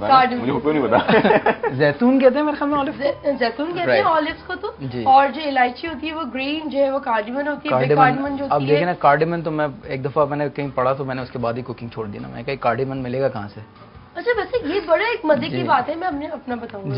बताया, मुझे हुक्को नहीं पता। जैतून कहते हैं मेरे ख्याल में ऑलिव, जैतून कहते हैं ऑलिव्स को तो, और जो इलायची होती है वो ग्रीन जो है वो कार्डिमन होती है, कार्डिमन जो होती है। अब देखें ना कार्डिमन, तो मैं एक दफा मैंने कहीं पढ़ा तो मैंने उसके बाद ही कुकिंग छोड़ दी ना, मैं कहीं कार्डिमन मिलेगा कहाँ से। अच्छा वैसे ये बड़ा एक मजे की बात है, मैं अपने अपना बताऊंगा,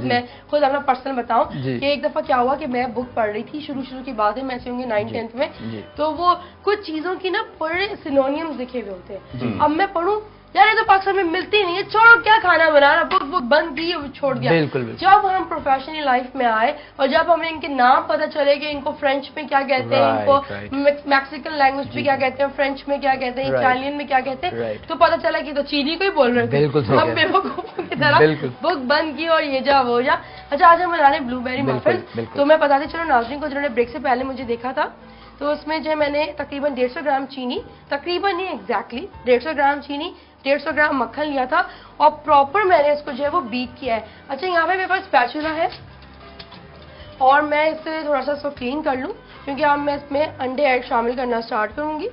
मैं खुद अपना पर्सनल बताऊं कि एक दफा क्या हुआ कि मैं बुक पढ़ रही थी, शुरू की बात है, मैं ऐसे होंगे 9th-10th में, तो वो कुछ चीजों की ना बड़े सिनोनियम्स लिखे हुए होते हैं। अब मैं पढ़ूं यार ये तो पाकिस्तान में मिलती नहीं है, छोड़ो क्या खाना बनाना, बुक बंद की छोड़ दिया। बिल्कुल। जब हम प्रोफेशनल लाइफ में आए और जब हमें इनके नाम पता चले कि इनको फ्रेंच में क्या कहते हैं, इनको मैक्सिकन लैंग्वेज में क्या कहते हैं, फ्रेंच में क्या कहते हैं, इटालियन में क्या कहते हैं, तो पता चला कि तो चीनी को ही बोल रहे थे। हम बेवकूफों की तरह बुक बंद की और ये जा वो जा। अच्छा आज हम बना रहे ब्लूबेरी मफिन्स, तो मैं बताती चलो नाज़रीन को जिन्होंने ब्रेक से पहले मुझे देखा था, तो उसमें जो मैंने तकरीबन 150 ग्राम चीनी, तकरीबन नहीं एग्जैक्टली 150 ग्राम चीनी, 150 ग्राम मक्खन लिया था और प्रॉपर मैंने इसको जो है वो बीट किया है। अच्छा यहाँ पे मेरे पास स्पैचुला है और मैं इससे थोड़ा सा इसको क्लीन कर लूँ क्योंकि अब मैं इसमें अंडे ऐड शामिल करना स्टार्ट करूँगी।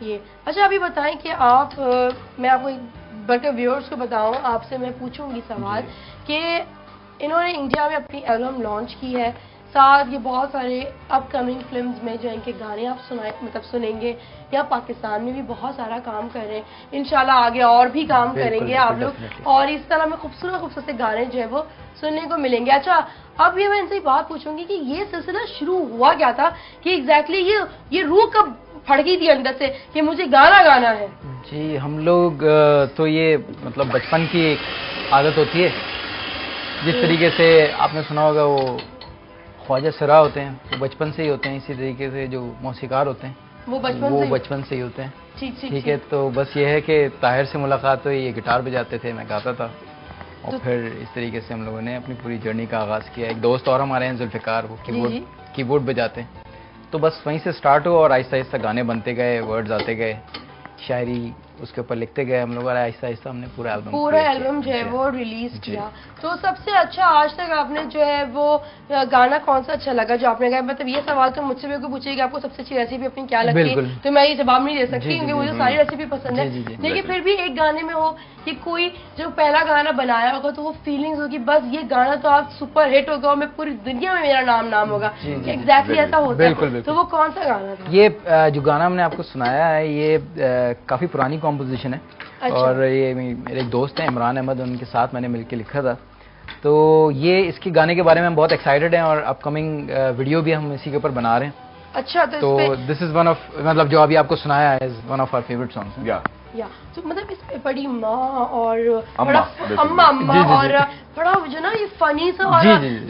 ये अच्छा अभी बताएं कि आप मैं आपको बल्कि व्यूअर्स को बताऊँ, आपसे मैं पूछूंगी सवाल कि इन्होंने इंडिया में अपनी एल्बम लॉन्च की है, साथ ये बहुत सारे अपकमिंग फिल्म्स में जो इनके गाने आप सुनेंगे, या पाकिस्तान में भी बहुत सारा काम कर रहे हैं, इंशाल्लाह आगे और भी काम करेंगे आप लोग, और इस तरह में खूबसूरत से गाने जो है वो सुनने को मिलेंगे। अच्छा अब ये मैं इनसे बात पूछूंगी कि ये सिलसिला शुरू हुआ क्या था, कि एग्जैक्टली ये रूह कब फड़की थी अंदर से कि मुझे गाना गाना है? जी हम लोग तो ये मतलब बचपन की आदत होती है, जिस तरीके से आपने सुना होगा वो ख्वाजा सरा होते हैं, वो बचपन से ही होते हैं, इसी तरीके से जो मौसीकार होते हैं वो बचपन से ही होते हैं। ठीक है, तो बस ये है कि ताहिर से मुलाकात हुई, ये गिटार बजाते थे, मैं गाता था, और फिर इस तरीके से हम लोगों ने अपनी पूरी जर्नी का आगाज़ किया। एक दोस्त और हमारे हैं जुल्फ़िकार, वो कीबोर्ड बजाते हैं, तो बस वहीं से स्टार्ट हुआ और आहिस्ता आहिस्ता गाने बनते गए, वर्ड्स आते गए, शायरी उसके ऊपर लिखते गए हम लोग, और आहिस्ता आहिस्ता हमने पूरा एल्बम जो है वो रिलीज किया। तो सबसे अच्छा आज तक आपने जो है वो गाना कौन सा अच्छा लगा जो आपने गाया? मतलब ये सवाल तो मुझसे भी कोई पूछेगा कि आपको सबसे अच्छी रेसिपी अपनी क्या लगती है, तो मैं ये जवाब नहीं दे सकती क्योंकि मुझे सारी रेसिपी पसंद है, लेकिन फिर भी एक गाने में हो कि कोई जो पहला गाना बनाया होगा तो वो फीलिंग्स होगी बस ये गाना तो आप सुपर हिट होगा और मैं पूरी दुनिया में मेरा नाम होगा, एग्जैक्टली ऐसा होता है। तो वो कौन सा गाना था? ये जो गाना हमने आपको सुनाया है ये काफी पुरानी कॉम्पोजिशन है। अच्छा। और ये मेरे एक दोस्त हैं इमरान अहमद, उनके साथ मैंने मिलकर लिखा था, तो ये इसके गाने के बारे में हम बहुत एक्साइटेड हैं और अपकमिंग वीडियो भी हम इसी के ऊपर बना रहे हैं। अच्छा, तो दिस इज वन ऑफ, मतलब जो अभी आपको सुनाया है is one of our favourite songs. या तो मतलब इसमें बड़ी माँ और बड़ा अम्मा और बड़ा जो ना ये फनी सा और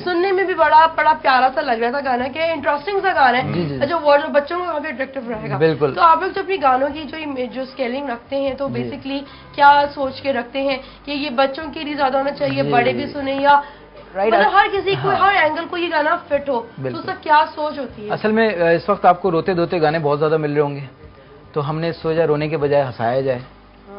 सुनने में भी बड़ा प्यारा सा लग रहा था गाना, के इंटरेस्टिंग सा गाना है जो वर्ड बच्चों को काफी अट्रैक्टिव रहेगा। बिल्कुल। तो आप लोग जो अपनी गानों की जो स्केलिंग रखते हैं तो बेसिकली क्या सोच के रखते हैं कि ये बच्चों के लिए ज्यादा होना चाहिए, बड़े भी सुने, या मतलब हर किसी को हर एंगल को ये गाना फिट हो, तो उसका क्या सोच होती है? असल में इस वक्त आपको रोते धोते गाने बहुत ज्यादा मिल रहे होंगे, तो हमने सोचा रोने के बजाय हंसाया जाए।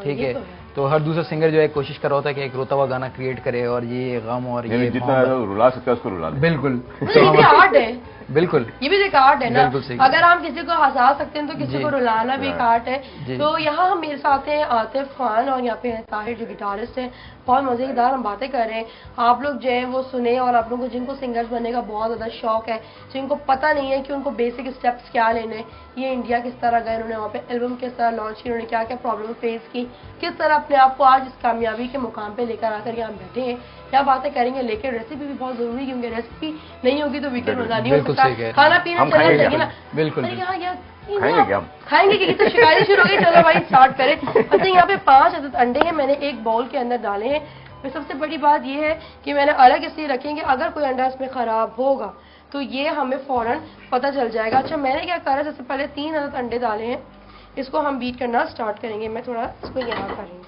ठीक है, तो हर दूसरा सिंगर जो है कोशिश कर रहा होता है कि एक रोता हुआ गाना क्रिएट करे और ये गम और ये जितना रुला सकता है उसको रुला दे। बिल्कुल, तो ये आर्ट है। बिल्कुल, ये भी एक आर्ट है ना, अगर हम किसी को हंसा सकते हैं तो किसी को रुलाना भी एक आर्ट है। तो यहाँ हम मेरे साथ हैं आतिफ खान और यहाँ पे हैं ताहिर जो गिटारिस्ट हैं, बहुत मजेदार हम बातें कर रहे हैं। आप लोग जो है वो सुने, और आप लोगों को जिनको सिंगर्स बनने का बहुत ज्यादा शौक है, जिनको पता नहीं है कि उनको बेसिक स्टेप्स क्या लेने, ये इंडिया किस तरह गए, उन्होंने वहाँ पे एल्बम किस तरह लॉन्च की, उन्होंने क्या क्या प्रॉब्लम फेस की, किस तरह अपने आप को आज इस कामयाबी के मुकाम पे लेकर आकर यहाँ बैठे हैं, क्या बातें करेंगे। लेकिन रेसिपी भी बहुत जरूरी है क्योंकि रेसिपी नहीं होगी तो वीकेंड मजा नहीं हो सकता, खाना पीना चलना चाहिए ना। बिल्कुल, खाएंगे कि तो शिकायत शुरू हो गई। चलो भाई स्टार्ट करें। अच्छा यहाँ पे 5 अदद अंडे हैं, मैंने एक बाउल के अंदर डाले हैं। फिर सबसे बड़ी बात यह है कि मैंने अलग इसलिए रखेंगे अगर कोई अंडा इसमें खराब होगा तो ये हमें फौरन पता चल जाएगा। अच्छा मैंने क्या करा, सबसे पहले 3 अदद अंडे डाले हैं, इसको हम बीट करना स्टार्ट करेंगे। मैं थोड़ा इसको यहाँ करेंगे,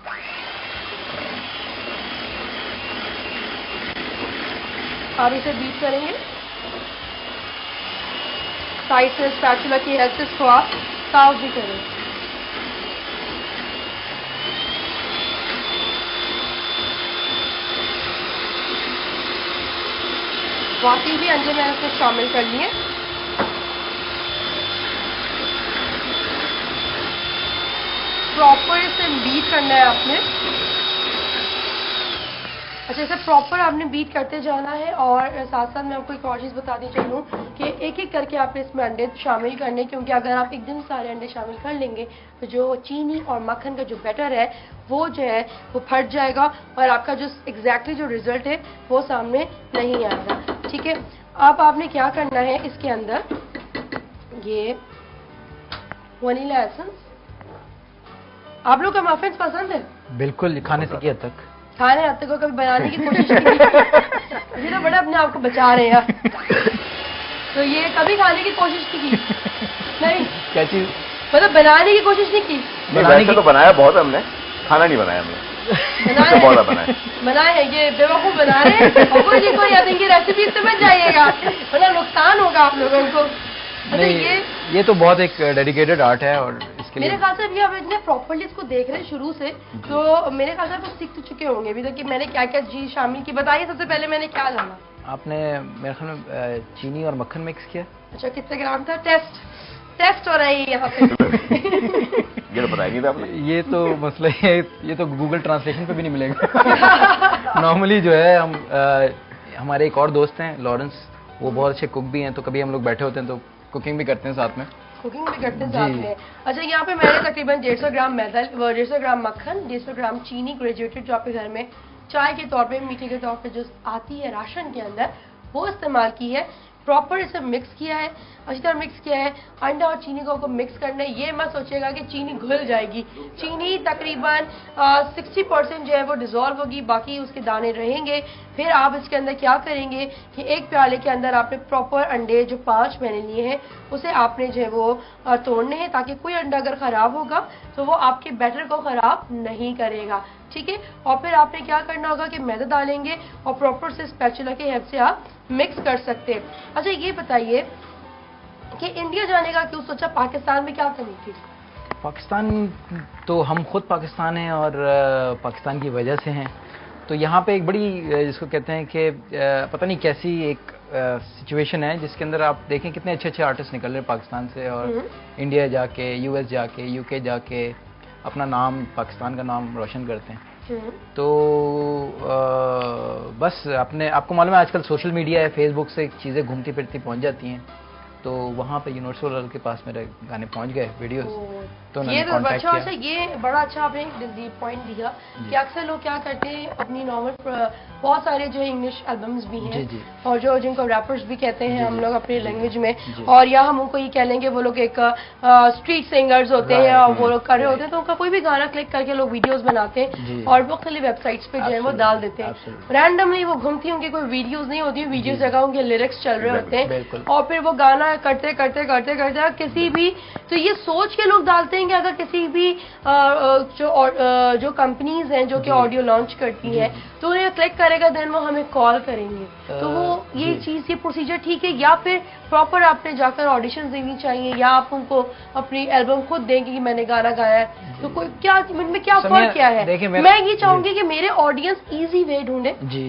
आप इसे बीट करेंगे साइड से स्पैचुला की हेल्प से इसको आप साफ भी करें। बाकी भी अंडे मैंने इसमें शामिल कर लिए। प्रॉपर इसे बीट करना है आपने। अच्छा, इसे प्रॉपर आपने बीट करते जाना है और साथ साथ मैं आपको एक और चीज़ बताती चलूँ कि एक एक करके आपने इसमें अंडे शामिल करने, क्योंकि अगर आप एक दिन सारे अंडे शामिल कर लेंगे तो जो चीनी और मक्खन का जो बैटर है वो जो है वो फट जाएगा और आपका जो एग्जैक्टली जो रिजल्ट है वो सामने नहीं आएगा। ठीक है, अब आपने क्या करना है, इसके अंदर ये वनीला एसेंस। आप लोग को मफिन्स पसंद है? बिल्कुल, खाने से की हद तक। खाने हद तक कभी बनाने की कोशिश नहीं की। ये तो बड़ा अपने आप को बचा रहे हैं यार। तो ये कभी खाने की कोशिश नहीं की? नहीं। क्या चीज? मतलब बनाने की कोशिश नहीं की? वैसे तो बनाया बहुत है हमने, खाना नहीं बनाया हमने। बनाए हैं, ये बेवकूफ बना रहे हैं और कोई देखो या इनकी रेसिपी से बच जाइएगा वरना नुकसान होगा आप लोगों को। नहीं, ये तो बहुत एक डेडिकेटेड आर्ट है और इसके लिए मेरे ख्याल से अभी आप इतने प्रॉपर्ली इसको देख रहे हैं शुरू से, तो मेरे ख्याल से आप सीख चुके होंगे अभी तक कि मैंने क्या क्या चीज शामिल की। बताइए सबसे पहले मैंने क्या डाला? आपने मेरे ख्याल में चीनी और मक्खन मिक्स किया। अच्छा, कितने ग्राम था? टेस्ट हो रहा है यहाँ पे। ये तो बताया नहीं था आपने। ये तो मसला है, ये तो गूगल ट्रांसलेशन पे भी नहीं मिलेगा। नॉर्मली जो है हम हमारे एक और दोस्त हैं लॉरेंस, वो बहुत अच्छे कुक भी हैं, तो कभी हम लोग बैठे होते हैं तो कुकिंग भी करते हैं साथ में। कुकिंग भी करते हैं साथ में। अच्छा, यहाँ पे मैंने तकरीबन 150 ग्राम मैदा, 150 ग्राम मक्खन, 150 ग्राम चीनी ग्रेजुएटेड जो आपके घर में चाय के तौर पे, मीठे के तौर पे जो आती है राशन के अंदर, वो इस्तेमाल की है। प्रॉपर इसे मिक्स किया है, अच्छी तरह मिक्स किया है। अंडा और चीनी को मिक्स करना है। ये मत सोचिएगा कि चीनी घुल जाएगी। चीनी तकरीबन 60% जो है वो डिजोल्व होगी, बाकी उसके दाने रहेंगे। फिर आप इसके अंदर क्या करेंगे कि एक प्याले के अंदर आपने प्रॉपर अंडे जो 5 मैंने लिए हैं उसे आपने जो है वो तोड़ने हैं, ताकि कोई अंडा अगर ख़राब होगा तो वो आपके बैटर को ख़राब नहीं करेगा। ठीक है, और फिर आपने क्या करना होगा कि मैदा डालेंगे और प्रॉपर से स्पैचुला के हेल्प से आप मिक्स कर सकते हैं। अच्छा, ये बताइए कि इंडिया जाने का क्यों सोचा? पाकिस्तान में क्या कमी थी? पाकिस्तान तो हम खुद पाकिस्तान हैं और पाकिस्तान की वजह से हैं, तो यहाँ पे एक बड़ी जिसको कहते हैं कि पता नहीं कैसी एक सिचुएशन है जिसके अंदर आप देखें कितने अच्छे अच्छे आर्टिस्ट निकल रहे हैं पाकिस्तान से और इंडिया जाके, यूएस जाके, यूके जाके अपना नाम, पाकिस्तान का नाम रोशन करते हैं। तो बस आपको मालूम है आजकल सोशल मीडिया है, फेसबुक से चीज़ें घूमती फिरती पहुंच जाती हैं, तो वहाँ पे यूनिवर्सल के पास मेरे गाने पहुंच गए, वीडियोस। तो ये तो अच्छा, अच्छा, ये बड़ा अच्छा आपने पॉइंट दिया कि अक्सर लोग क्या करते हैं अपनी नॉर्मल, बहुत सारे जो है इंग्लिश एल्बम्स भी हैं और जो जिनको रैपर्स भी कहते हैं हम लोग अपनी लैंग्वेज में, और या हम उनको ये कह लेंगे वो लोग एक स्ट्रीट सिंगर्स होते हैं और वो लोग कर रहे होते हैं, तो उनका कोई भी गाना क्लिक करके लोग वीडियोस बनाते हैं और मुख्तलिफ वेबसाइट्स पे जो है वो डाल देते हैं। रैंडमली वो घूमती होंगी, कोई वीडियोज नहीं होती, वीडियोज जगह उनके लिरिक्स चल रहे होते हैं और फिर वो गाना करते करते करते करते किसी भी, तो ये सोच के लोग डालते हैं कि अगर किसी भी जो कंपनीज हैं जो कि ऑडियो लॉन्च करती हैं तो उन्हें क्लिक करेगा देन वो हमें कॉल करेंगे, तो वो ये चीज़, ये प्रोसीजर ठीक है? या फिर प्रॉपर आपने जाकर ऑडिशन देनी चाहिए या आप उनको अपनी एल्बम खुद देंगे कि मैंने गाना गाया है, तो कोई क्या इनमें क्या फर्क क्या है? मैं ये चाहूंगी कि मेरे ऑडियंस इजी वे ढूंढे जी,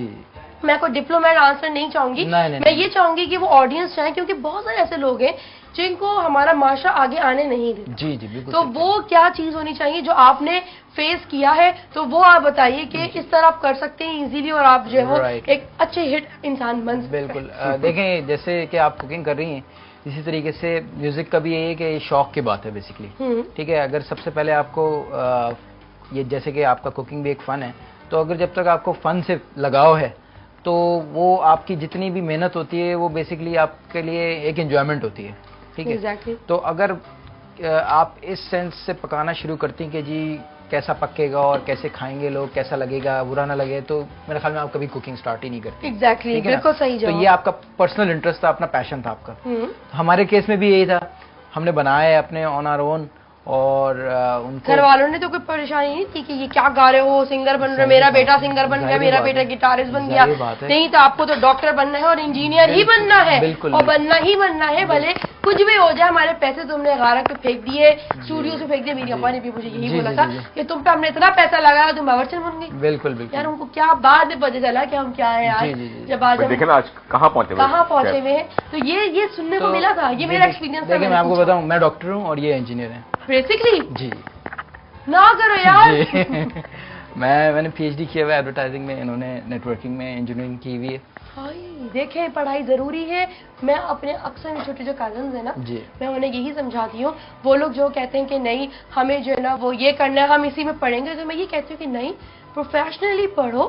मैं कोई डिप्लोमेट आंसर नहीं चाहूंगी, मैं ये चाहूंगी कि वो ऑडियंस चाहे, क्योंकि बहुत सारे ऐसे लोग हैं जिनको हमारा माशरा आगे आने नहीं देता। जी जी बिल्कुल। तो वो क्या चीज होनी चाहिए जो आपने फेस किया है, तो वो आप बताइए कि इस तरह आप कर सकते हैं इजीली और आप जो है वो एक अच्छे हिट इंसान बन सकते हैं। बिल्कुल। देखें, जैसे कि आप कुकिंग कर रही हैं, इसी तरीके से म्यूजिक का भी यही है कि शौक की बात है बेसिकली। ठीक है, अगर सबसे पहले आपको ये जैसे कि आपका कुकिंग भी एक फन है, तो अगर जब तक आपको फन से लगाव है तो वो आपकी जितनी भी मेहनत होती है वो बेसिकली आपके लिए एक एंजॉयमेंट होती है। ठीक है, exactly. तो अगर आप इस सेंस से पकाना शुरू करती हैं कि जी कैसा पकेगा और कैसे खाएंगे लोग, कैसा लगेगा, बुरा ना लगे, तो मेरे ख्याल में आप कभी कुकिंग स्टार्ट ही नहीं करते। एग्जैक्टली, बिल्कुल सही जवाब। तो ये आपका पर्सनल इंटरेस्ट था, अपना पैशन था आपका। हमारे केस में भी यही था, हमने बनाया है अपने ऑन आवर ओन और उनको घर वालों ने तो कोई परेशानी नहीं थी कि ये क्या गा रहे हो, सिंगर बन रहे, मेरा बेटा सिंगर बन गया, मेरा बेटा गिटारिस्ट बन गया, नहीं तो आपको तो डॉक्टर बनना है और इंजीनियर ही बनना है और बनना ही बनना है, भले कुछ भी हो जाए। हमारे पैसे तुमने गारक पे फेंक दिए, स्टूडियो से फेंक दिए। मेरी अम्मा ने भी मुझे यही बोला था कि तुम पे हमने इतना पैसा लगाया, तुम बावर्चन बन गई। बिल्कुल बिल्कुल यार, उनको क्या बाद में पता चला कि हम क्या है आज, जब आज आज कहाँ पहुंचे हुए हैं। तो ये सुनने को मिला था, ये मेरा एक्सपीरियंस था। मैं आपको बताऊं, मैं डॉक्टर हूँ और ये इंजीनियर है बेसिकली। जी ना करो यार। मैंने पीएचडी किया हुआ है एडवर्टाइजिंग में, इन्होंने नेटवर्किंग में इंजीनियरिंग की हुई है। देखें, पढ़ाई जरूरी है। मैं अपने अक्सर छोटे जो कजन्स हैं ना, मैं उन्हें यही समझाती हूँ। वो लोग जो कहते हैं कि नहीं हमें जो है ना वो ये करना है, हम इसी में पढ़ेंगे, तो मैं ये कहती हूँ कि नहीं, प्रोफेशनली पढ़ो,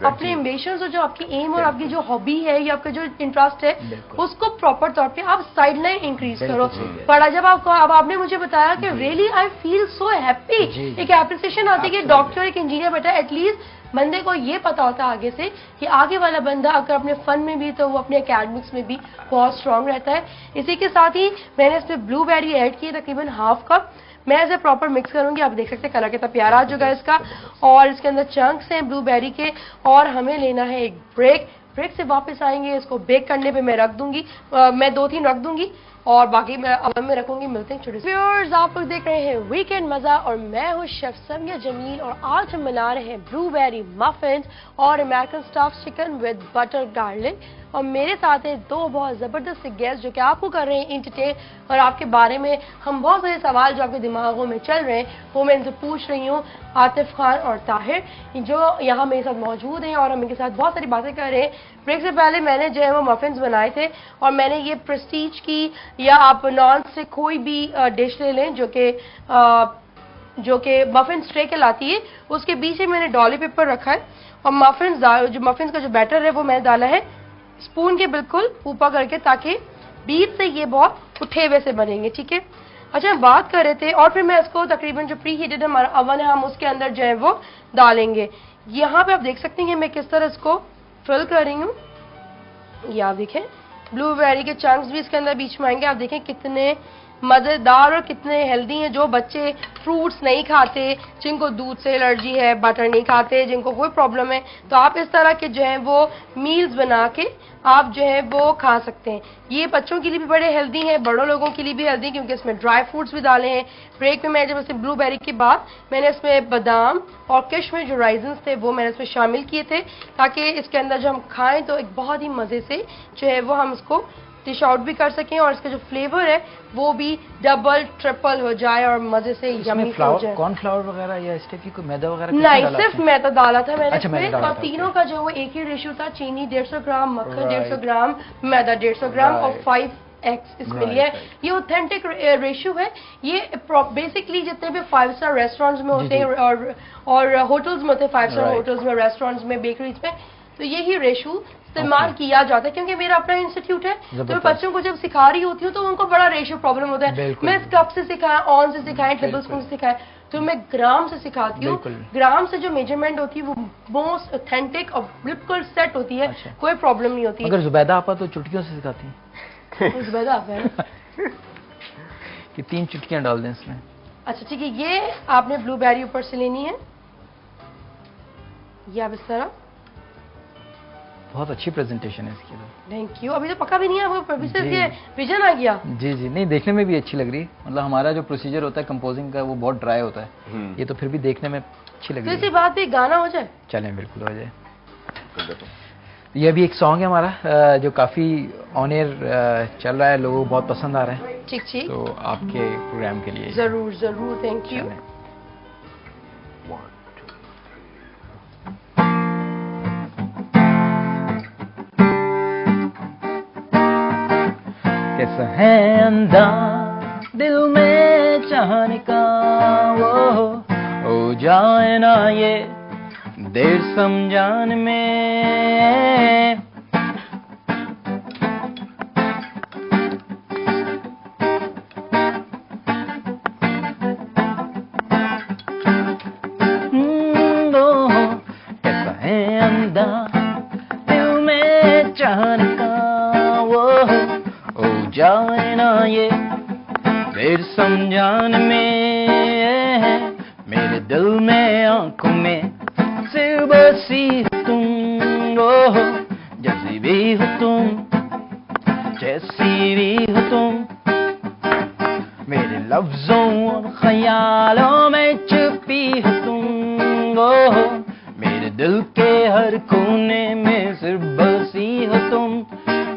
अपने एम्बिशंस और जो आपकी एम और आपकी जो हॉबी है या आपका जो इंटरेस्ट है उसको प्रॉपर तौर पे आप साइड लाइन इंक्रीज करो। पढ़ा जब अब आपने मुझे बताया कि really I feel so happy, एक एप्रिसिएशन आती है कि डॉक्टर एक इंजीनियर बेटा, एटलीस्ट बंदे को ये पता होता है आगे से कि आगे वाला बंदा अगर अपने फन में भी तो वो अपने एकेडमिक्स में भी बहुत स्ट्रांग रहता है। इसी के साथ ही मैंने इसमें ब्लूबेरी ऐड की तकरीबन हाफ कप। मैं इसे प्रॉपर मिक्स करूंगी, आप देख सकते हैं कलर कितना प्यारा आ चुका है इसका, और इसके अंदर चंक्स हैं ब्लूबेरी के। और हमें लेना है एक ब्रेक से वापस आएंगे, इसको बेक करने पे मैं रख दूंगी, मैं 2-3 रख दूंगी और बाकी मैं अवन में रखूंगी। मिलते हैं छोटे से व्यूअर्स, आप लोग देख रहे हैं वीकेंड मजा और मैं हूँ शेफ समिया जमील, और आज हम बना रहे हैं ब्लूबेरी मफिन्स और American stuffed chicken with butter garlic. और मेरे साथ है 2 बहुत जबरदस्त गेस्ट जो कि आपको कर रहे हैं इंटरटेन, और आपके बारे में हम बहुत सारे सवाल जो आपके दिमागों में चल रहे हैं वो मैं इनसे पूछ रही हूँ। आतिफ खान और ताहिर जो यहाँ मेरे साथ मौजूद हैं और हम इनके साथ बहुत सारी बातें कर रहे हैं। ब्रेक से पहले मैंने जो है वो मफिन्स बनाए थे, और मैंने ये प्रेस्टीज की या आप नॉन से कोई भी डिश ले लें जो कि मफिन ट्रे के लाती है, उसके बीच में मैंने डॉली पेपर रखा है, और मफिन्स का जो बैटर है वो मैंने डाला है स्पून के बिल्कुल ऊपर करके, ताकि बीच से ये बहुत उठे हुए से बनेंगे। ठीक है, अच्छा हम बात कर रहे थे, और फिर मैं इसको तकरीबन जो प्री हीटेड हमारा अवन है हम उसके अंदर जो है वो डालेंगे। यहाँ पे आप देख सकते हैं मैं किस तरह इसको फिल कर रही हूँ। ये आप देखें ब्लूबेरी के चंक्स भी इसके अंदर बीच में आएंगे। आप देखें कितने मजेदार और कितने हेल्दी हैं। जो बच्चे फ्रूट्स नहीं खाते, जिनको दूध से एलर्जी है, बटर नहीं खाते, जिनको कोई प्रॉब्लम है, तो आप इस तरह के जो है वो मील्स बना के आप जो है वो खा सकते हैं। ये बच्चों के लिए भी बड़े हेल्दी हैं, बड़ों लोगों के लिए भी हेल्दी, क्योंकि इसमें ड्राई फ्रूट्स भी डाले हैं। ब्रेक में मैं जब इसमें ब्लूबेरी के बाद मैंने इसमें बादाम और किशमिश जो राइजन्स थे वो मैंने इसमें शामिल किए थे, ताकि इसके अंदर जब हम खाएं तो एक बहुत ही मज़े से जो है वो हम इसको डिश आउट भी कर सकें, और इसका जो फ्लेवर है वो भी डबल ट्रिपल हो जाए और मजे से यम्मी हो जाए। कॉर्नफ्लावर वगैरह या इस टाइप की कोई मैदा वगैरह नहीं, सिर्फ मैदा डाला था मैंने। अच्छा, और तीनों का जो वो एक ही रेशियो था, चीनी 150 ग्राम, मक्खन 150 ग्राम, मैदा 150 ग्राम और 5 eggs इसमें लिया है। ये ऑथेंटिक रेशियो है। ये बेसिकली जितने भी 5 स्टार रेस्टोरेंट्स में होते हैं और होटल्स में होते हैं, 5 स्टार होटल्स में, रेस्टोरेंट्स में, बेकरीज में, तो यही रेशियो इस्तेमाल किया जाता है। क्योंकि मेरा अपना इंस्टीट्यूट है, तो मैं बच्चों को जब सिखा रही होती हूँ तो उनको बड़ा रेशियो प्रॉब्लम होता है। मैं इस कप से सिखाएं, ऑन से सिखाएं, टेबल स्पून से सिखाएं, तो मैं ग्राम से सिखाती हूँ। ग्राम से जो मेजरमेंट होती है वो मोस्ट ऑथेंटिक और बिल्कुल सेट होती है। अच्छा। कोई प्रॉब्लम नहीं होती। अगर जुबैदा आपा तो चुटकियों से सिखाती हैं। जुबैदा आपा है कि 3 चुटकियां डाल दें इसमें। अच्छा ठीक है, ये आपने ब्लूबेरी ऊपर से लेनी है, ये आप इस तरह। बहुत अच्छी प्रेजेंटेशन है इसकी। Thank you. अभी तो पका भी नहीं है, वो प्रोड्यूसर के विजन आ गया। जी जी, नहीं देखने में भी अच्छी लग रही है। मतलब हमारा जो प्रोसीजर होता है कंपोजिंग का वो बहुत ड्राई होता है, ये तो फिर भी देखने में अच्छी लग रही है। तो इसी बात पे गाना हो जाए। चलें, बिल्कुल हो जाए। ये भी एक सॉन्ग है हमारा जो काफी ऑन एयर चल रहा है, लोगों को बहुत पसंद आ रहा है। ठीक ठीक, तो आपके प्रोग्राम के लिए जरूर जरूर, थैंक यू। कैसा है अंदाज दिल में चाहने का, वो हो जाए ना ये देर समझाने में। कैसा है अंदाज दिल में चाहने का, वो हो जाए ना ये देर समझाने में। मेरे दिल में आंखों में सिर्फ बसी हो तुम, हो जैसी भी हो तुम, जैसी भी हो तुम। मेरे लफ्जों और ख्यालों में छुपी हो तुम, हो मेरे दिल के हर कोने में सिर्फ बसी हो तुम,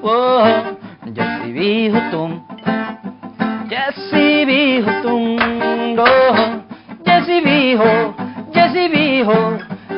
वो जैसी भी हो तुम, जैसी भी हो तुम, हो जैसी भी हो, जैसी भी हो।